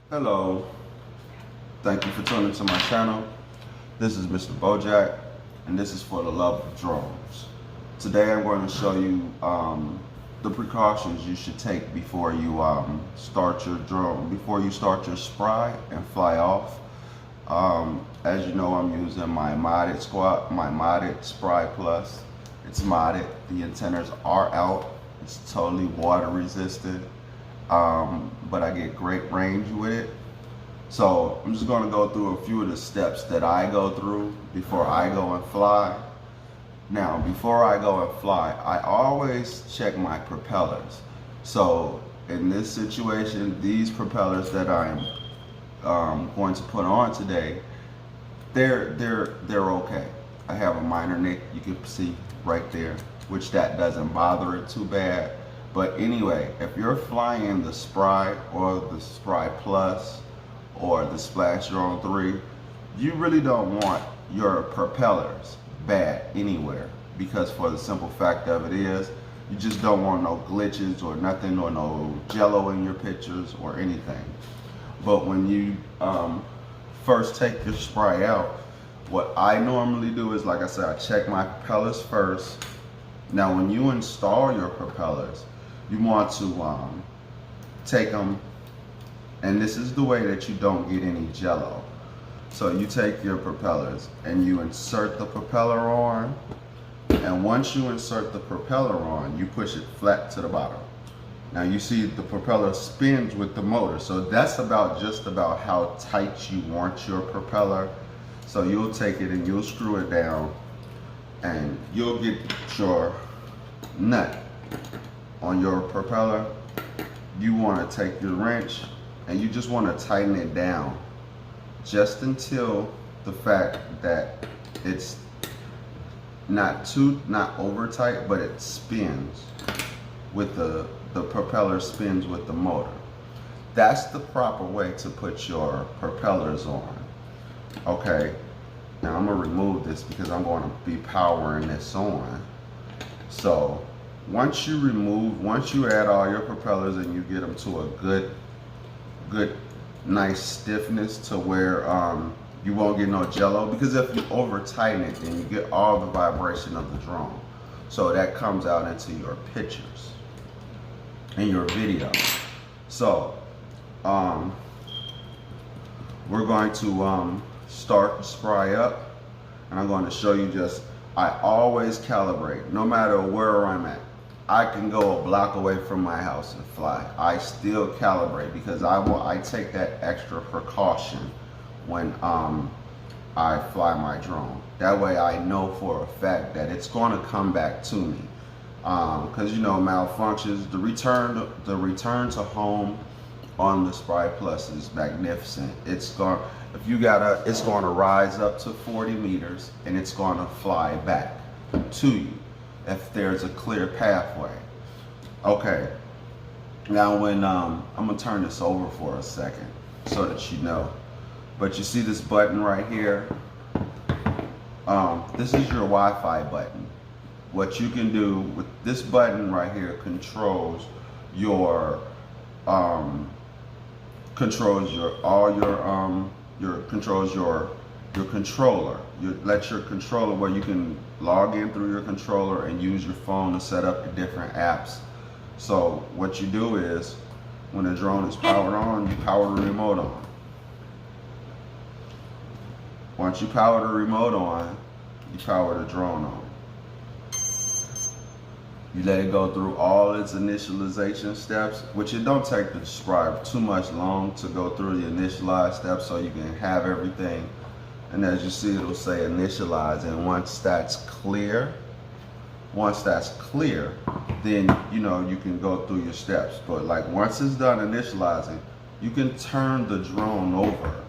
Hello, thank you for tuning to my channel. This is Mr. Bojack, and this is for the love of drones. Today I'm going to show you the precautions you should take before you start your drone, before you start your Spry and fly off. As you know, I'm using my modded Spry Plus. It's modded. The antennas are out. It's totally water resistant, but I get great range with it. So I'm just going to go through a few of the steps that I go through before I go and fly. Now, before I go and fly, I always check my propellers. So in this situation, these propellers that I'm going to put on today, they're okay. I have a minor nick, you can see right there, which that doesn't bother it too bad. But anyway, if you're flying the Spry or the Spry Plus or the Splash Drone 3, you really don't want your propellers bad anywhere, because for the simple fact of it is, you just don't want no glitches or nothing, or no jello in your pictures or anything. But when you first take your Spry out, what I normally do is, like I said, I check my propellers first. Now when you install your propellers, you want to take them, and this is the way that you don't get any jello. So you take your propellers and you insert the propeller on, and once you insert the propeller on, you push it flat to the bottom. Now you see the propeller spins with the motor, so that's just about how tight you want your propeller. So you'll take it and you'll screw it down, and you'll get your nut on your propeller. You want to take your wrench and you just want to tighten it down just until the fact that it's not over tight, but it spins with the propeller spins with the motor. That's the proper way to put your propellers on. Okay, now I'm gonna remove this because I'm going to be powering this on. So once you add all your propellers and you get them to a good nice stiffness to where you won't get no jello, because if you over tighten it, then you get all the vibration of the drone. So that comes out into your pictures and your video. So we're going to start the Spry up, and I'm going to show you I always calibrate no matter where I'm at. I can go a block away from my house and fly. I still calibrate because I take that extra precaution when I fly my drone. That way I know for a fact that it's going to come back to me. Because you know, malfunctions, the return to home on the Spry Plus is magnificent. It's going to rise up to 40 meters and it's going to fly back to you if there's a clear pathway. Okay, now when I'm gonna turn this over for a second so that you know, but you see this button right here, this is your Wi-Fi button. What you can do with this button right here controls your controller. Let your controller, where you can log in through your controller and use your phone to set up the different apps. So what you do is, when the drone is powered on, you power the remote on. Once you power the remote on, you power the drone on. You let it go through all its initialization steps, which it don't take the Spry too much long to go through the initialize steps, so you can have everything. And as you see, it'll say initialize, and once that's clear, then you know you can go through your steps. But like once it's done initializing, you can turn the drone over,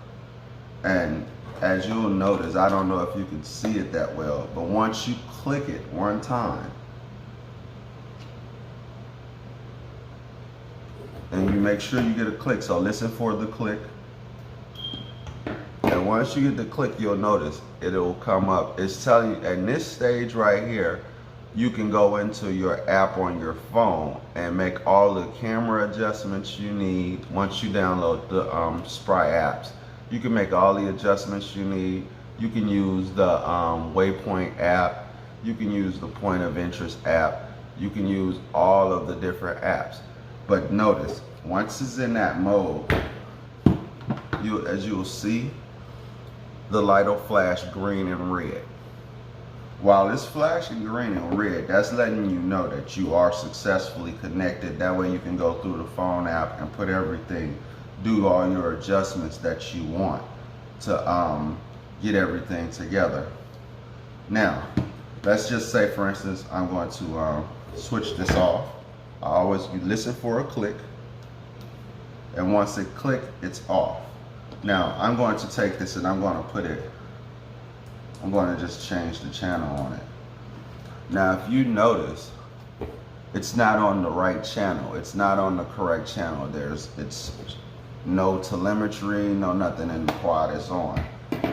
and as you'll notice, I don't know if you can see it that well, but once you click it one time, and you make sure you get a click, so listen for the click. And once you get the click, you'll notice it'll come up. It's telling you, at this stage right here, you can go into your app on your phone and make all the camera adjustments you need. Once you download the Spry apps, you can make all the adjustments you need. You can use the waypoint app. You can use the point of interest app. You can use all of the different apps. But notice, once it's in that mode, as you'll see, the light will flash green and red. While it's flashing green and red, that's letting you know that you are successfully connected. That way you can go through the phone app and put everything, do all your adjustments that you want to get everything together. Now, let's just say, for instance, I'm going to switch this off. You listen for a click, and once it clicks, it's off. Now, I'm going to take this and I'm going to just change the channel on it. Now, if you notice, it's not on the right channel. It's not on the correct channel. It's no telemetry, no nothing in the quad is on.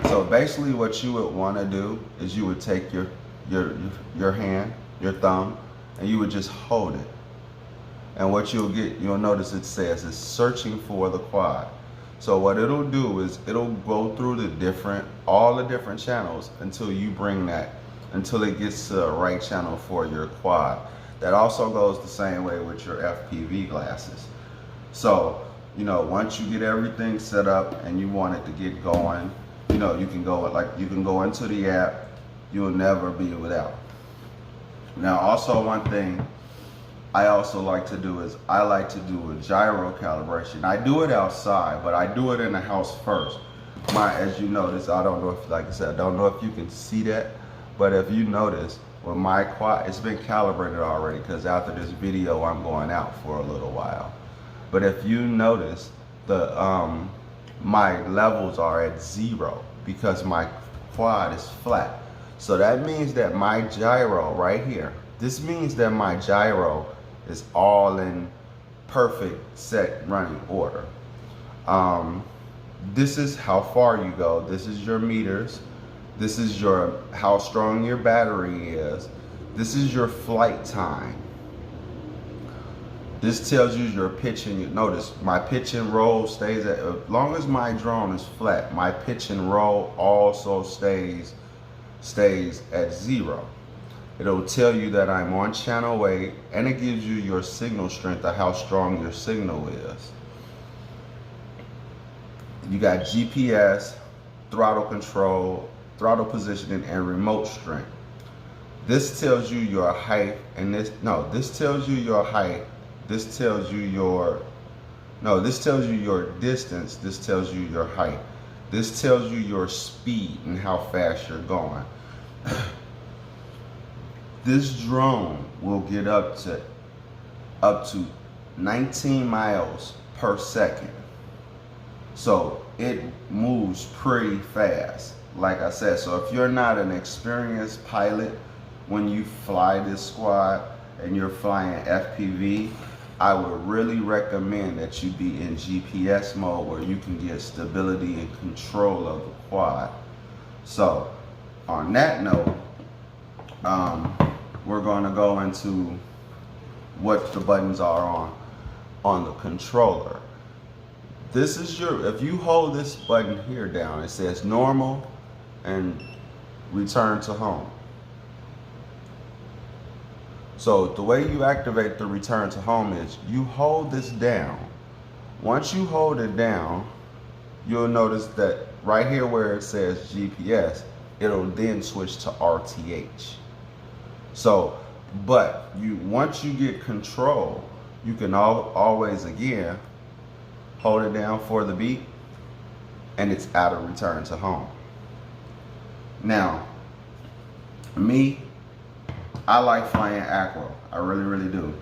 So basically what you would want to do is you would take your hand, your thumb, and you would just hold it. And what you'll notice it says it's searching for the quad. So what it'll do is it'll go through all the different channels until it gets to the right channel for your quad. That also goes the same way with your FPV glasses. So, once you get everything set up and you want it to get going, you can go into the app. You'll never be without. Now, also one thing I also like to do is I like to do a gyro calibration. I do it outside, but I do it in the house first. As you notice, I don't know if, like I said, I don't know if you can see that, but if you notice, with my quad, it's been calibrated already because after this video, I'm going out for a little while. But if you notice, my levels are at 0 because my quad is flat. So that means that my gyro right here, this means that my gyro is all in perfect set running order. This is how far you go. This is your meters. This is how strong your battery is. This is your flight time. This tells you your pitch and notice my pitch and roll stays at, as long as my drone is flat, my pitch and roll also stays at 0. It'll tell you that I'm on channel 8, and it gives you your signal strength of how strong your signal is. You got GPS, throttle control, throttle positioning, and remote strength. This tells you your height, and this tells you your height. This tells you your distance. This tells you your height. This tells you your speed and how fast you're going. This drone will get up to 19 miles per second. So it moves pretty fast, like I said. So if you're not an experienced pilot, when you fly this squad and you're flying FPV, I would really recommend that you be in GPS mode where you can get stability and control of the quad. So on that note, we're going to go into what the buttons are on the controller. This is if you hold this button here down, it says normal and return to home. So the way you activate the return to home is you hold this down. Once you hold it down, you'll notice that right here where it says GPS, it'll then switch to RTH. So, but once you get control, you can always again hold it down for the beep, and it's out of return to home. Now, I like flying acro. I really, really do.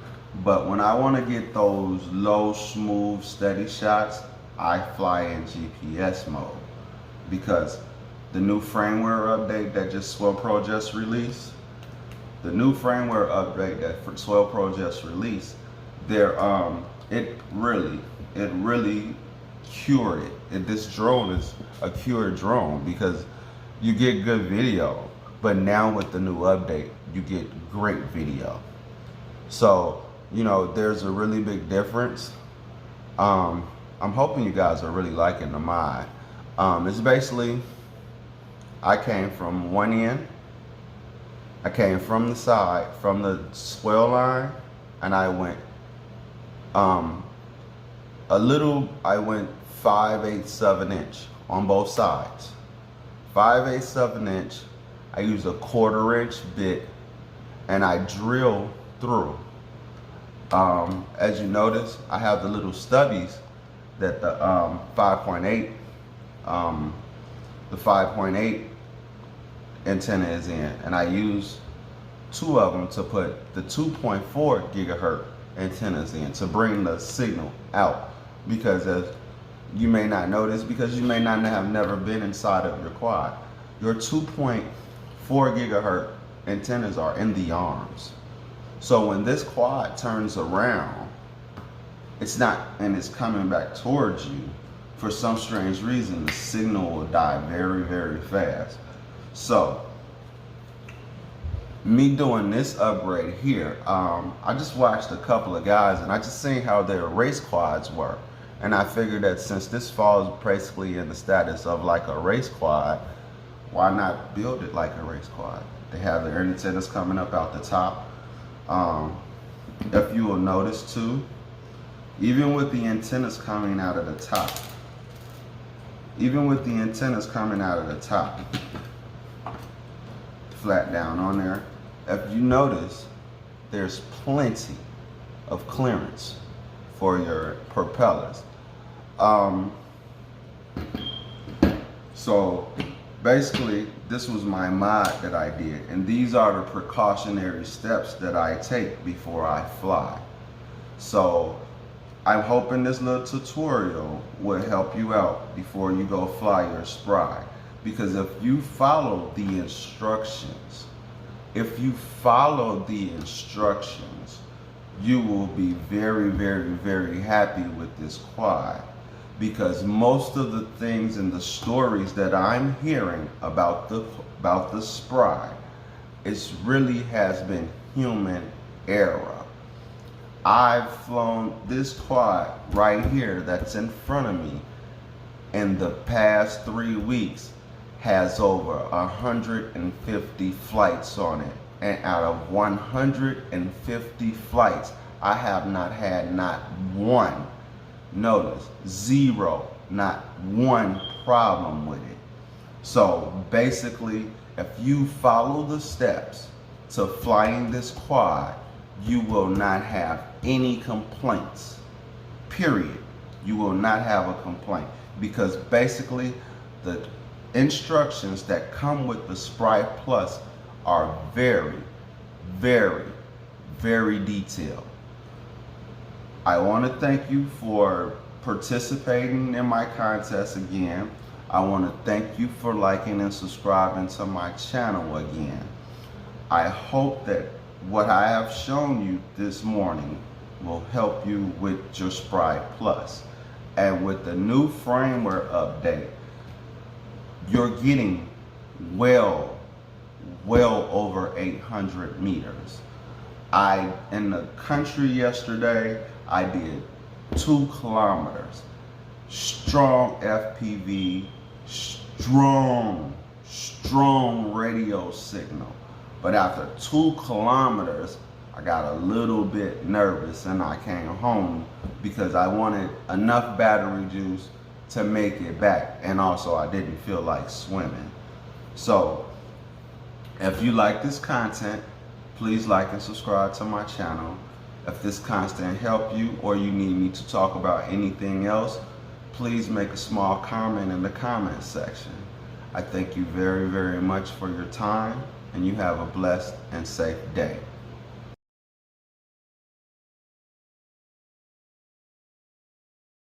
But when I want to get those low, smooth, steady shots, I fly in GPS mode, because the new firmware update that Swellpro just released, it really cured it. This drone is a cured drone because you get good video. but now with the new update, you get great video. So, you know, there's a really big difference. I'm hoping you guys are really liking the mod. It's basically, I came from one end, I came from the side, from the swell line, and I went I went 5/8 inch on both sides. 5/8 inch. I used a 1/4 inch bit and I drill through. As you notice, I have the little stubbies that the 5.8 antenna is in, and I use 2 of them to put the 2.4 gigahertz antennas in to bring the signal out, because as you may not notice, because you may not have never been inside of your quad, your 2.4 gigahertz antennas are in the arms. So when this quad turns around, it's not, and it's coming back towards you, for some strange reason, the signal will die very, very fast. So me doing this upgrade here, I just watched a couple of guys and I just seen how their race quads work. And I figured that since this falls basically in the status of like a race quad, why not build it like a race quad? They have their antennas coming up out the top. If you will notice too, even with the antennas coming out of the top, flat down on there, if you notice, there's plenty of clearance for your propellers. So basically, this was my mod that I did, and these are the precautionary steps that I take before I fly. So I'm hoping this little tutorial will help you out before you go fly your Spry. Because if you follow the instructions, you will be very, very, very happy with this quad. Because most of the things and the stories that I'm hearing about the Spry, it really has been human error. I've flown this quad right here that's in front of me in the past 3 weeks, has over 150 flights on it. And out of 150 flights, I have not had not one, notice, zero, not one problem with it. So basically, if you follow the steps to flying this quad, you will not have any complaints, period. You will not have a complaint, because basically the instructions that come with the Spry Plus are very, very, very detailed. I want to thank you for participating in my contest again. I want to thank you for liking and subscribing to my channel again. I hope that what I have shown you this morning will help you with your Spry Plus. And with the new firmware update, you're getting well over 800 meters. In the country yesterday, I did 2 kilometers. Strong FPV, strong radio signal. But after 2 kilometers, I got a little bit nervous and I came home because I wanted enough battery juice to make it back, and also I didn't feel like swimming. So if you like this content, please like and subscribe to my channel. If this content helped you or you need me to talk about anything else, please make a small comment in the comment section. I thank you very, very much for your time, and you have a blessed and safe day.